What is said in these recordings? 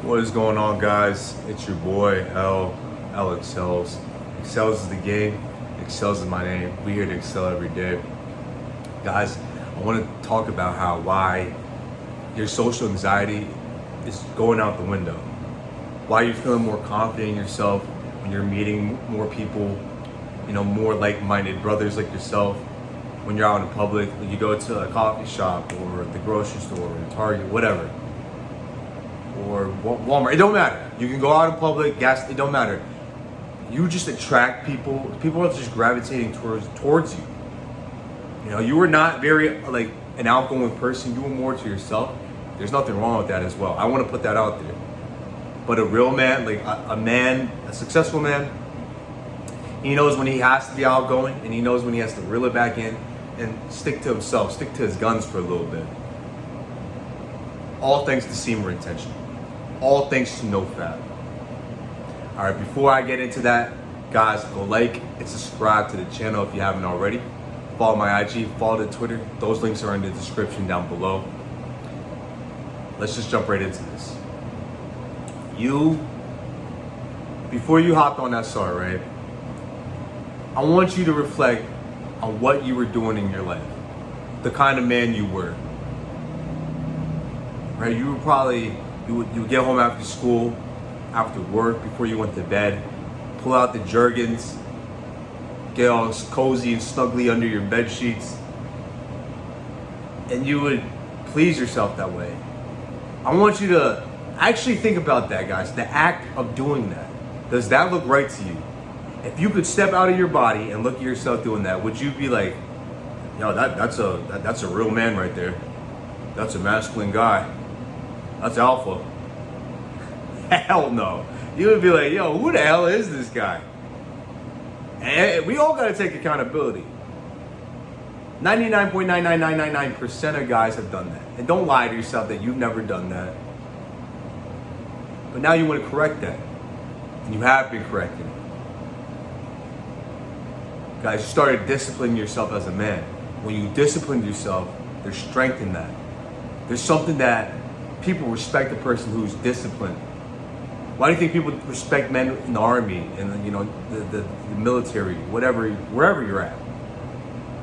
What is going on, guys? It's your boy elexcels. Excels is the game. Excels is my name. We here to excel every day, guys. I want to talk about why your social anxiety is going out the window. Why you're feeling more confident in yourself when you're meeting more people, more like-minded brothers like yourself. When you're out in public, you go to a coffee shop or the grocery store or Target, whatever, or Walmart. It don't matter. You can go out in public, gas. It don't matter. You just attract people. People are just gravitating towards you. You were not very an outgoing person. You were more to yourself. There's nothing wrong with that as well. I want to put that out there. But a real man, a successful man, he knows when he has to be outgoing, and he knows when he has to reel it back in and stick to himself, stick to his guns for a little bit. All thanks to Semen retention. All thanks to NoFap. All right, before I get into that, guys, go like and subscribe to the channel if you haven't already. Follow my IG, follow the Twitter. Those links are in the description down below. Let's just jump right into this. Before you hopped on that SR, right? I want you to reflect on what you were doing in your life, the kind of man you were. Right? You were probably, you would get home after school, after work, before you went to bed, pull out the Jergens, get all cozy and snuggly under your bed sheets, and you would please yourself that way. I want you to actually think about that, guys. The act of doing that. Does that look right to you? If you could step out of your body and look at yourself doing that, would you be like, yo, that's a real man right there. That's a masculine guy. That's alpha. Hell no. You would be like, yo, who the hell is this guy? And we all gotta take accountability. 99.99999% of guys have done that. And don't lie to yourself that you've never done that. But now you want to correct that. And you have been correcting it. Guys, you started disciplining yourself as a man. When you disciplined yourself, there's strength in that. There's something that people respect a person who's disciplined. Why do you think people respect men in the army and the military, wherever you're at?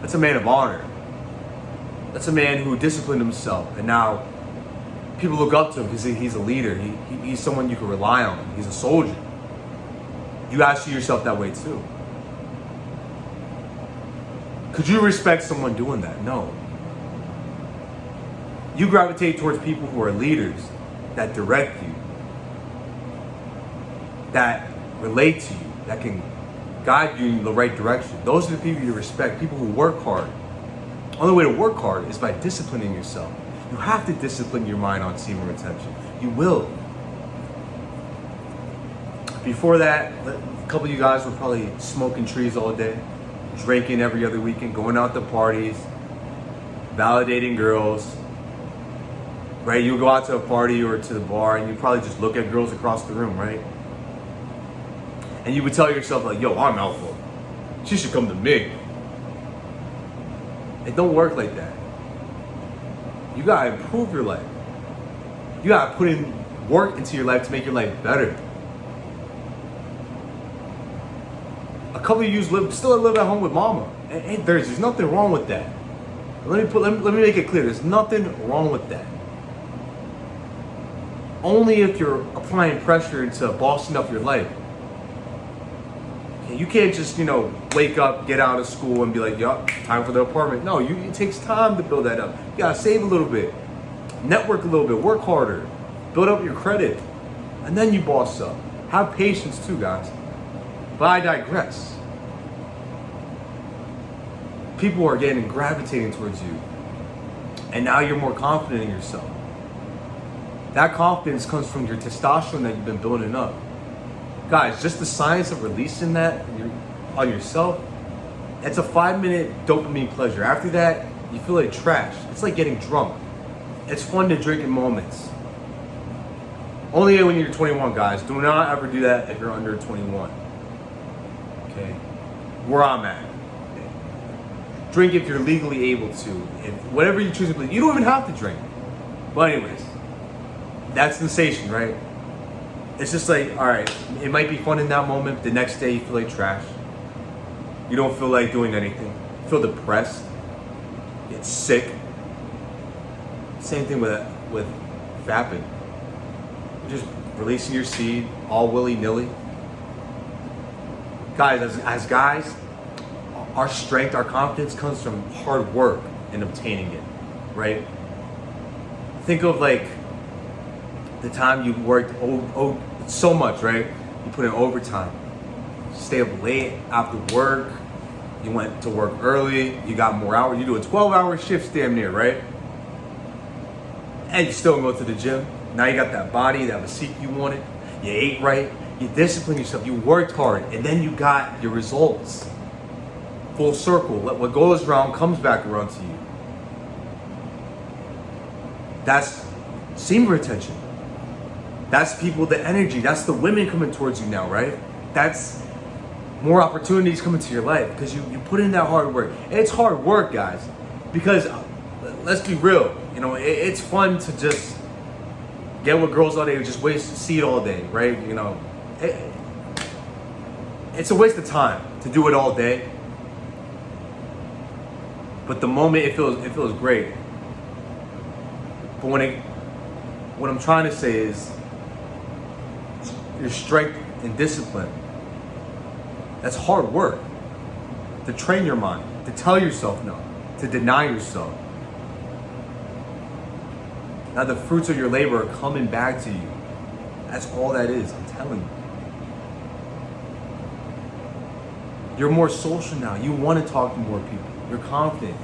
That's a man of honor. That's a man who disciplined himself, and now people look up to him because he's a leader. He's someone you can rely on. He's a soldier. You guys see yourself that way too. Could you respect someone doing that? No. You gravitate towards people who are leaders, that direct you, that relate to you, that can guide you in the right direction. Those are the people you respect, people who work hard. The only way to work hard is by disciplining yourself. You have to discipline your mind on semen retention. You will. Before that, a couple of you guys were probably smoking trees all day, drinking every other weekend, going out to parties, validating girls, right? You would go out to a party or to the bar and you probably just look at girls across the room, right? And you would tell yourself like, yo, I'm alpha. She should come to me. It don't work like that. You gotta improve your life. You gotta put in work into your life to make your life better. A couple of you still live at home with mama. And there's nothing wrong with that. Let me make it clear. There's nothing wrong with that. Only if you're applying pressure into bossing up your life. You can't just, wake up, get out of school and be like, yup, time for the apartment. No, it takes time to build that up. You gotta save a little bit, network a little bit, work harder, build up your credit, and then you boss up. Have patience too, guys. But I digress. People are gravitating towards you, and now you're more confident in yourself. That confidence comes from your testosterone that you've been building up. Guys, just the science of releasing that on yourself, it's a 5-minute dopamine pleasure. After that, you feel like trash. It's like getting drunk. It's fun to drink in moments. Only when you're 21, guys. Do not ever do that if you're under 21. Okay? Where I'm at. Drink if you're legally able to. Whatever you choose to believe. You don't even have to drink. But anyways, that's sensation, right? it's just like, all right, it might be fun in that moment. The next day you feel like trash. You don't feel like doing anything. You feel depressed. You get sick. Same thing with vaping. You're just releasing your seed all willy-nilly. Guys, as guys, our strength, our confidence comes from hard work and obtaining it, right? Think of like the time you worked so much, right? You put in overtime, stay up late after work, you went to work early, you got more hours, you do a 12-hour shift damn near, right? And you still go to the gym. Now you got that body, that physique you wanted, you ate right, you disciplined yourself, you worked hard, and then you got your results. Full circle, what goes around comes back around to you. That's semen retention. That's people, the energy. That's the women coming towards you now, right? That's more opportunities coming to your life because you put in that hard work. And it's hard work, guys, because let's be real. You know, it's fun to just get with girls all day, just waste seed all day, right? You know, it's a waste of time to do it all day. But the moment it feels great. But what I'm trying to say is your strength and discipline. That's hard work. To train your mind, to tell yourself no, to deny yourself. Now the fruits of your labor are coming back to you. That's all that is, I'm telling you. You're more social now. You want to talk to more people. You're confident.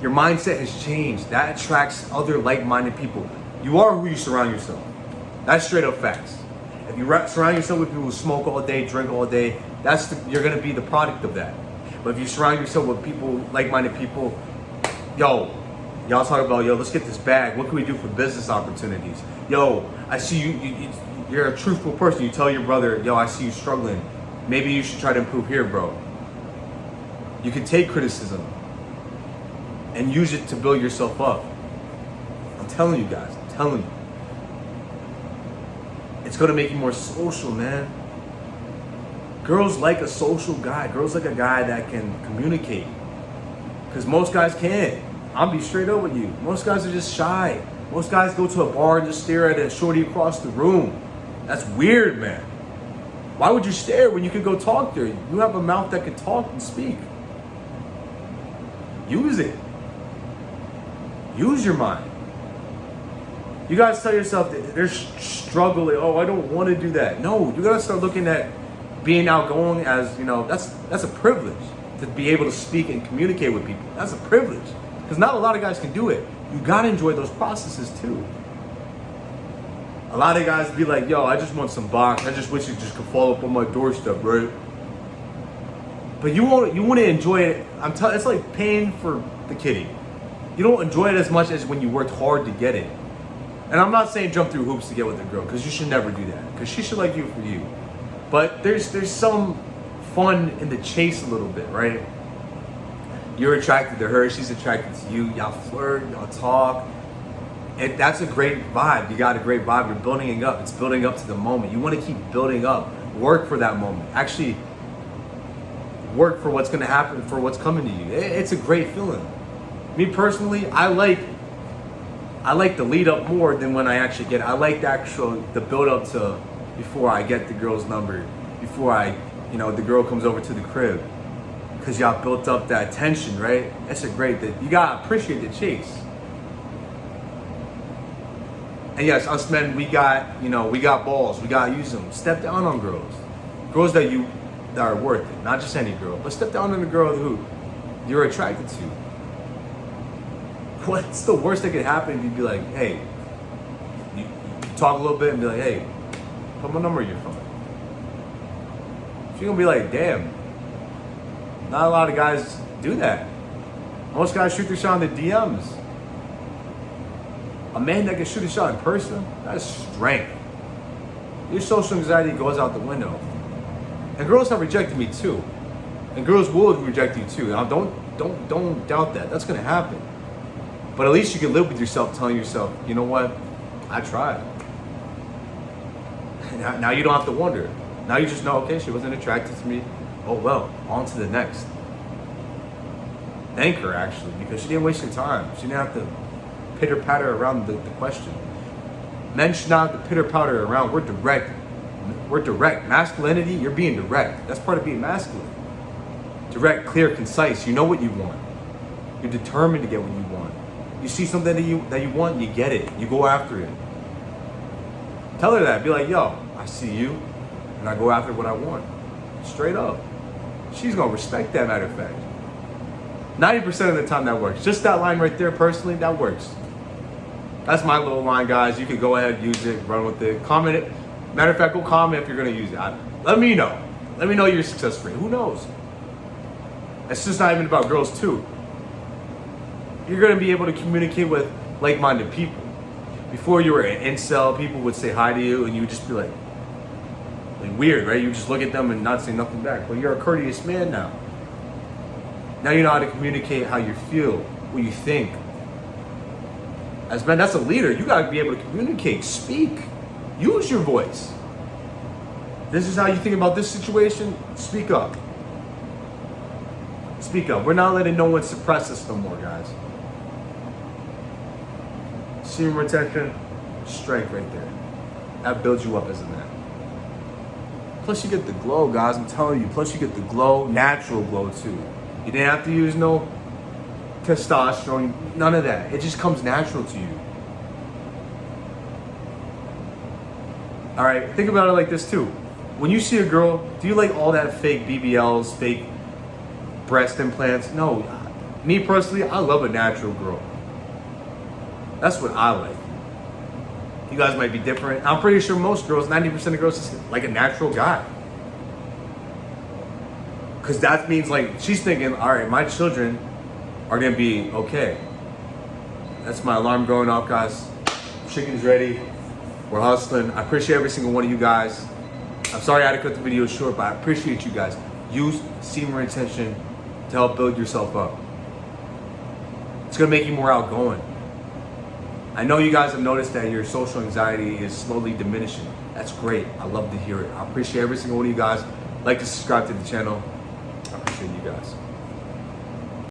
Your mindset has changed. That attracts other like-minded people. You are who you surround yourself. That's straight up facts. If you surround yourself with people who smoke all day, drink all day, you're going to be the product of that. But if you surround yourself with people, like-minded people, y'all talk about, let's get this bag. What can we do for business opportunities? I see you're a truthful person. You tell your brother, I see you struggling. Maybe you should try to improve here, bro. You can take criticism and use it to build yourself up. I'm telling you guys, I'm telling you. It's gonna make you more social, man. Girls like a social guy. Girls like a guy that can communicate. Because most guys can't. I'll be straight up with you. Most guys are just shy. Most guys go to a bar and just stare at a shorty across the room. That's weird, man. Why would you stare when you could go talk to her? You have a mouth that can talk and speak. Use it. Use your mind. You guys tell yourself that they're struggling. I don't want to do that. No, you gotta start looking at being outgoing as, that's a privilege to be able to speak and communicate with people. That's a privilege. Because not a lot of guys can do it. You gotta enjoy those processes too. A lot of guys be like, I just want some box. I just wish you just could fall up on my doorstep, right? But you want to enjoy it. It's like paying for the kitty. You don't enjoy it as much as when you worked hard to get it. And I'm not saying jump through hoops to get with a girl, because you should never do that. Because she should like you for you. But there's some fun in the chase a little bit, right? You're attracted to her, she's attracted to you. Y'all flirt, y'all talk. And that's a great vibe. You got a great vibe. You're building it up. It's building up to the moment. You want to keep building up. Work for that moment. Actually, work for what's going to happen, for what's coming to you. It's a great feeling. Me personally, I like the lead up more than when I actually get it. I like the build up to before I get the girl's number, before the girl comes over to the crib. Because y'all built up that tension, right? That's you got to appreciate the chase. And yes, us men, we got balls. We got to use them. Step down on girls. Girls that are worth it. Not just any girl. But step down on a girl who you're attracted to. What's the worst that could happen if you'd be like, hey, you talk a little bit and be like, hey, put my number in your phone. She's going to be like, damn. Not a lot of guys do that. Most guys shoot their shot in the DMs. A man that can shoot a shot in person, that's strength. Your social anxiety goes out the window. And girls have rejected me too. And girls will reject you too. Now don't doubt that. That's gonna happen. But at least you can live with yourself, telling yourself, you know what? I tried. Now you don't have to wonder. Now you just know, okay, she wasn't attracted to me. Oh well, on to the next. Thank her, actually, because she didn't waste your time. She didn't have to pitter-patter around the question. Men should not have to pitter-patter around. We're direct. We're direct. Masculinity, you're being direct. That's part of being masculine. Direct, clear, concise. You know what you want. You're determined to get what you want. You see something that you want, you get it. You go after it. Tell her that. Be like, yo, I see you, and I go after what I want. Straight up. She's going to respect that, matter of fact. 90% of the time that works. Just that line right there, personally, that works. That's my little line, guys. You can go ahead, use it, run with it, comment it. Matter of fact, go comment if you're going to use it. Let me know. Let me know your success rate. Who knows? It's just not even about girls, too. You're going to be able to communicate with like-minded people. Before you were an incel, people would say hi to you, and you would just be like weird, right? You would just look at them and not say nothing back. But you're a courteous man now. Now you know how to communicate how you feel, what you think. As men, that's a leader. You got to be able to communicate, speak, use your voice. This is how you think about this situation. Speak up. Speak up. We're not letting no one suppress us no more, guys. Semen retention, strength right there. That builds you up as a man. Plus you get the glow, guys. I'm telling you. Plus you get the glow, natural glow too. You didn't have to use no testosterone, none of that. It just comes natural to you. All right, think about it like this too. When you see a girl, do you like all that fake BBLs, fake breast implants? No. Me personally, I love a natural girl. That's what I like. You guys might be different. I'm pretty sure most girls, 90% of girls, just like a natural guy. Because that means like, she's thinking, all right, my children are going to be okay. That's my alarm going off, guys. Chicken's ready. We're hustling. I appreciate every single one of you guys. I'm sorry I had to cut the video short, but I appreciate you guys. Use semen retention to help build yourself up. It's going to make you more outgoing. I know you guys have noticed that your social anxiety is slowly diminishing. That's great. I love to hear it. I appreciate every single one of you guys. Like to subscribe to the channel. I appreciate you guys.